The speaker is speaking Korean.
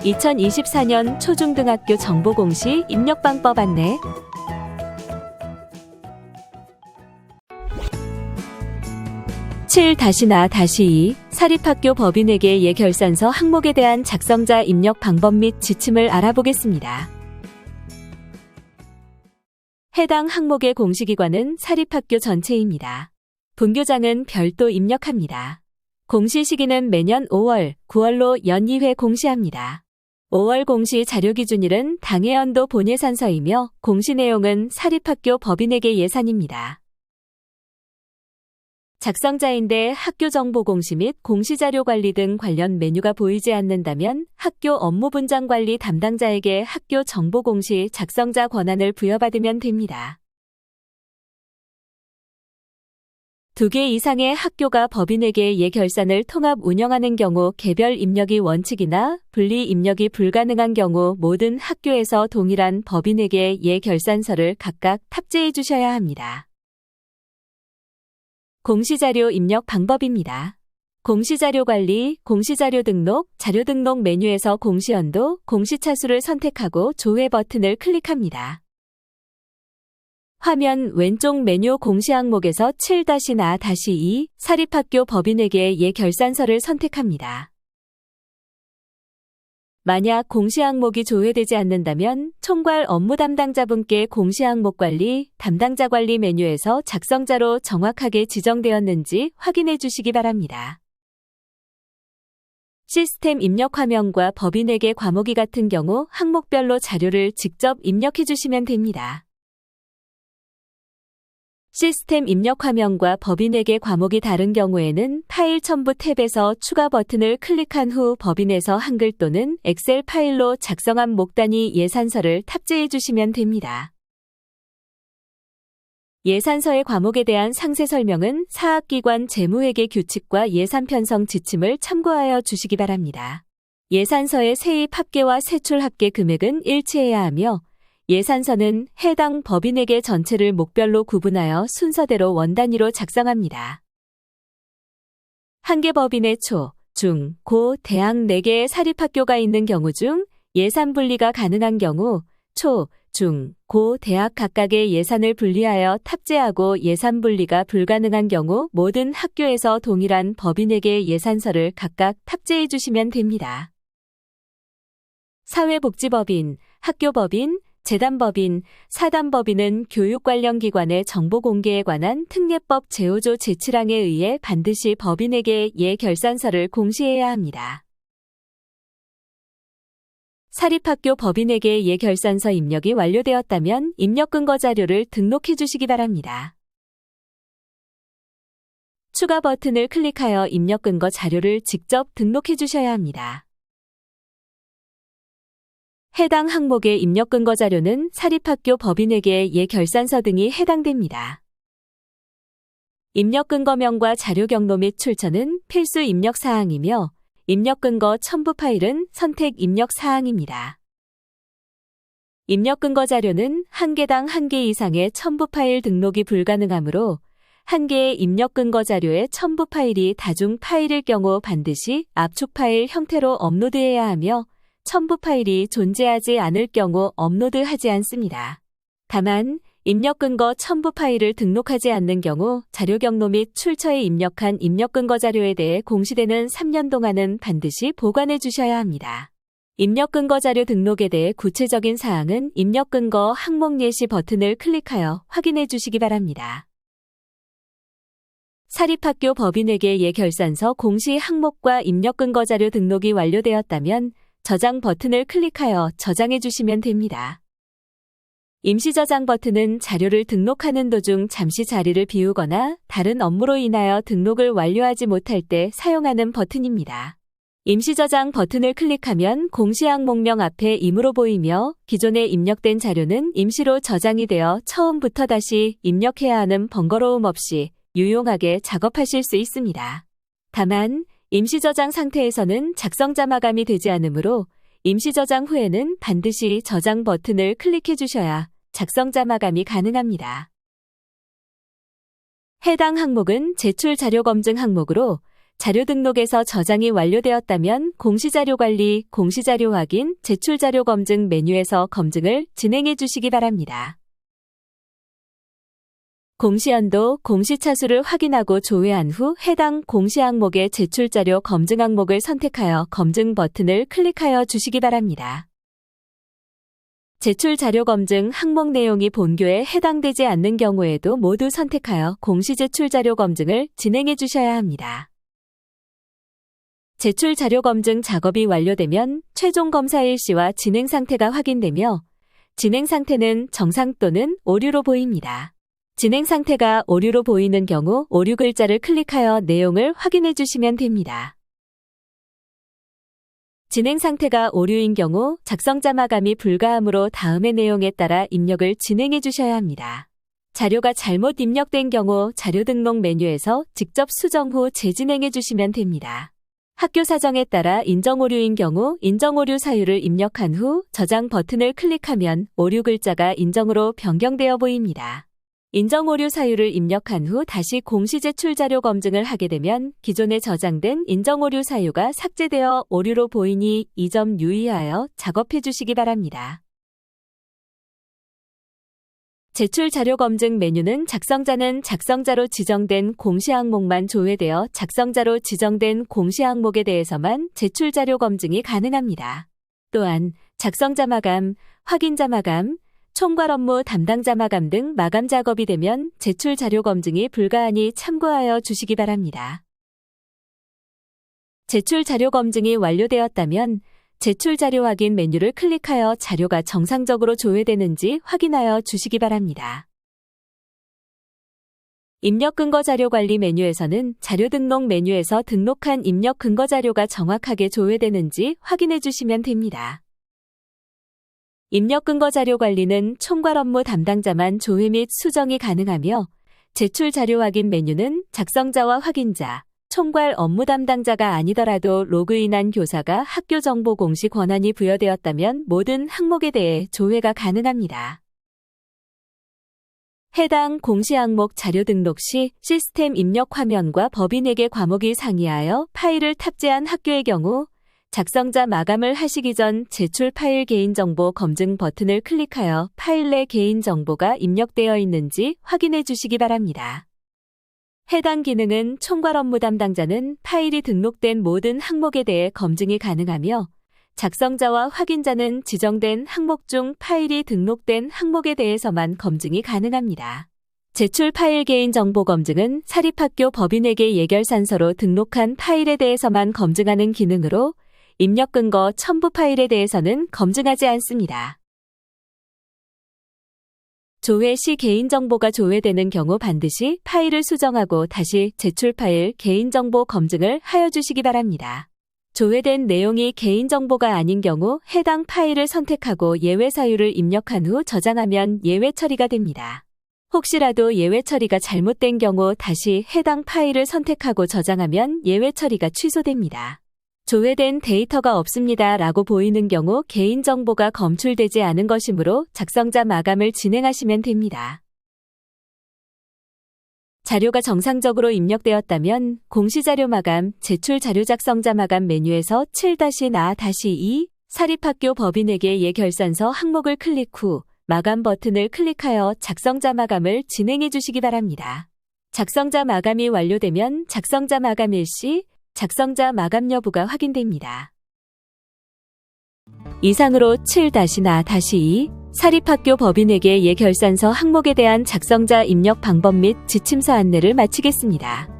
2024년 초중등학교 정보공시 입력방법 안내. (7-나-2) 사립학교 법인에게 예결산서 항목에 대한 작성자 입력 방법 및 지침을 알아보겠습니다. 해당 항목의 공시기관은 사립학교 전체입니다. 분교장은 별도 입력합니다. 공시 시기는 매년 5월, 9월로 연 2회 공시합니다. 5월 공시 자료기준일은 당해연도 본예산서이며 공시 내용은 사립학교 법인에게 예산입니다. 작성자인데 학교 정보 공시 및 공시자료 관리 등 관련 메뉴가 보이지 않는다면 학교 업무 분장 관리 담당자에게 학교 정보 공시 작성자 권한을 부여받으면 됩니다. 2개 이상의 학교가 법인에게 예결산을 통합 운영하는 경우 개별 입력이 원칙이나 분리 입력이 불가능한 경우 모든 학교에서 동일한 법인에게 예결산서를 각각 탑재해 주셔야 합니다. 공시자료 입력 방법입니다. 공시자료 관리, 공시자료 등록, 자료 등록 메뉴에서 공시연도, 공시차수를 선택하고 조회 버튼을 클릭합니다. 화면 왼쪽 메뉴 공시 항목에서 7-나-2 사립학교 법인에게 예결산서를 선택합니다. 만약 공시 항목이 조회되지 않는다면 총괄 업무 담당자분께 공시 항목 관리, 담당자 관리 메뉴에서 작성자로 정확하게 지정되었는지 확인해 주시기 바랍니다. 시스템 입력 화면과 법인에게 과목이 같은 경우 항목별로 자료를 직접 입력해 주시면 됩니다. 시스템 입력 화면과 법인에게 과목이 다른 경우에는 파일 첨부 탭에서 추가 버튼을 클릭한 후 법인에서 한글 또는 엑셀 파일로 작성한 목단위 예산서를 탑재해 주시면 됩니다. 예산서의 과목에 대한 상세 설명은 사학기관 재무회계 규칙과 예산 편성 지침을 참고하여 주시기 바랍니다. 예산서의 세입 합계와 세출 합계 금액은 일치해야 하며 예산서는 해당 법인에게 전체를 목별로 구분하여 순서대로 원단위로 작성합니다. 한 개 법인의 초, 중, 고, 대학 4개의 사립학교가 있는 경우 중 예산 분리가 가능한 경우 초, 중, 고, 대학 각각의 예산을 분리하여 탑재하고 예산 분리가 불가능한 경우 모든 학교에서 동일한 법인에게 예산서를 각각 탑재해 주시면 됩니다. 사회복지법인, 학교법인, 재단법인, 사단법인은 교육 관련 기관의 정보 공개에 관한 특례법 제5조 제7항에 의해 반드시 법인에게 예결산서를 공시해야 합니다. 사립학교 법인에게 예결산서 입력이 완료되었다면 입력 근거 자료를 등록해 주시기 바랍니다. 추가 버튼을 클릭하여 입력 근거 자료를 직접 등록해 주셔야 합니다. 해당 항목의 입력 근거 자료는 사립학교 법인에게 예결산서 등이 해당됩니다. 입력 근거명과 자료 경로 및 출처는 필수 입력 사항이며 입력 근거 첨부 파일은 선택 입력 사항입니다. 입력 근거 자료는 한 개당 1개 이상의 첨부 파일 등록이 불가능하므로 한 개의 입력 근거 자료의 첨부 파일이 다중 파일일 경우 반드시 압축 파일 형태로 업로드해야 하며 첨부 파일이 존재하지 않을 경우 업로드하지 않습니다. 다만 입력 근거 첨부 파일을 등록하지 않는 경우 자료 경로 및 출처에 입력한 입력 근거 자료에 대해 공시되는 3년 동안은 반드시 보관해 주셔야 합니다. 입력 근거 자료 등록에 대해 구체적인 사항은 입력 근거 항목 예시 버튼을 클릭하여 확인해 주시기 바랍니다. 사립학교 법인에게 예결산서 공시 항목과 입력 근거 자료 등록이 완료되었다면 저장 버튼을 클릭하여 저장해 주시면 됩니다. 임시 저장 버튼은 자료를 등록하는 도중 잠시 자리를 비우거나 다른 업무로 인하여 등록을 완료하지 못할 때 사용하는 버튼입니다. 임시 저장 버튼을 클릭하면 공시 항목명 앞에 임으로 보이며 기존에 입력된 자료는 임시로 저장이 되어 처음부터 다시 입력해야 하는 번거로움 없이 유용하게 작업하실 수 있습니다. 다만 임시 저장 상태에서는 작성자 마감이 되지 않으므로 임시 저장 후에는 반드시 저장 버튼을 클릭해 주셔야 작성자 마감이 가능합니다. 해당 항목은 제출 자료 검증 항목으로 자료 등록에서 저장이 완료되었다면 공시자료 관리, 공시자료 확인, 제출자료 검증 메뉴에서 검증을 진행해 주시기 바랍니다. 공시연도, 공시차수를 확인하고 조회한 후 해당 공시 항목의 제출자료 검증 항목을 선택하여 검증 버튼을 클릭하여 주시기 바랍니다. 제출자료 검증 항목 내용이 본교에 해당되지 않는 경우에도 모두 선택하여 공시제출자료 검증을 진행해 주셔야 합니다. 제출자료 검증 작업이 완료되면 최종 검사 일시와 진행 상태가 확인되며 진행 상태는 정상 또는 오류로 보입니다. 진행 상태가 오류로 보이는 경우 오류 글자를 클릭하여 내용을 확인해 주시면 됩니다. 진행 상태가 오류인 경우 작성자 마감이 불가하므로 다음의 내용에 따라 입력을 진행해 주셔야 합니다. 자료가 잘못 입력된 경우 자료 등록 메뉴에서 직접 수정 후 재진행해 주시면 됩니다. 학교 사정에 따라 인정 오류인 경우 인정 오류 사유를 입력한 후 저장 버튼을 클릭하면 오류 글자가 인정으로 변경되어 보입니다. 인정 오류 사유를 입력한 후 다시 공시 제출 자료 검증을 하게 되면 기존에 저장된 인정 오류 사유가 삭제되어 오류로 보이니 이 점 유의하여 작업해 주시기 바랍니다. 제출 자료 검증 메뉴는 작성자는 작성자로 지정된 공시 항목만 조회되어 작성자로 지정된 공시 항목에 대해서만 제출 자료 검증이 가능합니다. 또한 작성자 마감, 확인자 마감, 총괄 업무 담당자 마감 등 마감 작업이 되면 제출 자료 검증이 불가하니 참고하여 주시기 바랍니다. 제출 자료 검증이 완료되었다면 제출 자료 확인 메뉴를 클릭하여 자료가 정상적으로 조회되는지 확인하여 주시기 바랍니다. 입력 근거 자료 관리 메뉴에서는 자료 등록 메뉴에서 등록한 입력 근거 자료가 정확하게 조회되는지 확인해 주시면 됩니다. 입력 근거 자료 관리는 총괄 업무 담당자만 조회 및 수정이 가능하며 제출 자료 확인 메뉴는 작성자와 확인자, 총괄 업무 담당자가 아니더라도 로그인한 교사가 학교 정보 공시 권한이 부여되었다면 모든 항목에 대해 조회가 가능합니다. 해당 공시 항목 자료 등록 시 시스템 입력 화면과 법인에게 과목이 상이하여 파일을 탑재한 학교의 경우 작성자 마감을 하시기 전 제출 파일 개인정보 검증 버튼을 클릭하여 파일 내 개인정보가 입력되어 있는지 확인해 주시기 바랍니다. 해당 기능은 총괄 업무 담당자는 파일이 등록된 모든 항목에 대해 검증이 가능하며 작성자와 확인자는 지정된 항목 중 파일이 등록된 항목에 대해서만 검증이 가능합니다. 제출 파일 개인정보 검증은 사립학교 법인에게 예결산서로 등록한 파일에 대해서만 검증하는 기능으로 입력 근거 첨부 파일에 대해서는 검증하지 않습니다. 조회 시 개인정보가 조회되는 경우 반드시 파일을 수정하고 다시 제출 파일 개인정보 검증을 하여 주시기 바랍니다. 조회된 내용이 개인정보가 아닌 경우 해당 파일을 선택하고 예외 사유를 입력한 후 저장하면 예외 처리가 됩니다. 혹시라도 예외 처리가 잘못된 경우 다시 해당 파일을 선택하고 저장하면 예외 처리가 취소됩니다. 조회된 데이터가 없습니다 라고 보이는 경우 개인정보가 검출되지 않은 것이므로 작성자 마감을 진행하시면 됩니다. 자료가 정상적으로 입력되었다면 공시자료 마감, 제출 자료 작성자 마감 메뉴에서 7-나-2 사립학교 법인에게 예결산서 항목을 클릭 후 마감 버튼을 클릭하여 작성자 마감을 진행해 주시기 바랍니다. 작성자 마감이 완료되면 작성자 마감 일시, 작성자 마감 여부가 확인됩니다. 이상으로 7-나-2 사립학교 법인에게 예결산서 항목에 대한 작성자 입력 방법 및 지침서 안내를 마치겠습니다.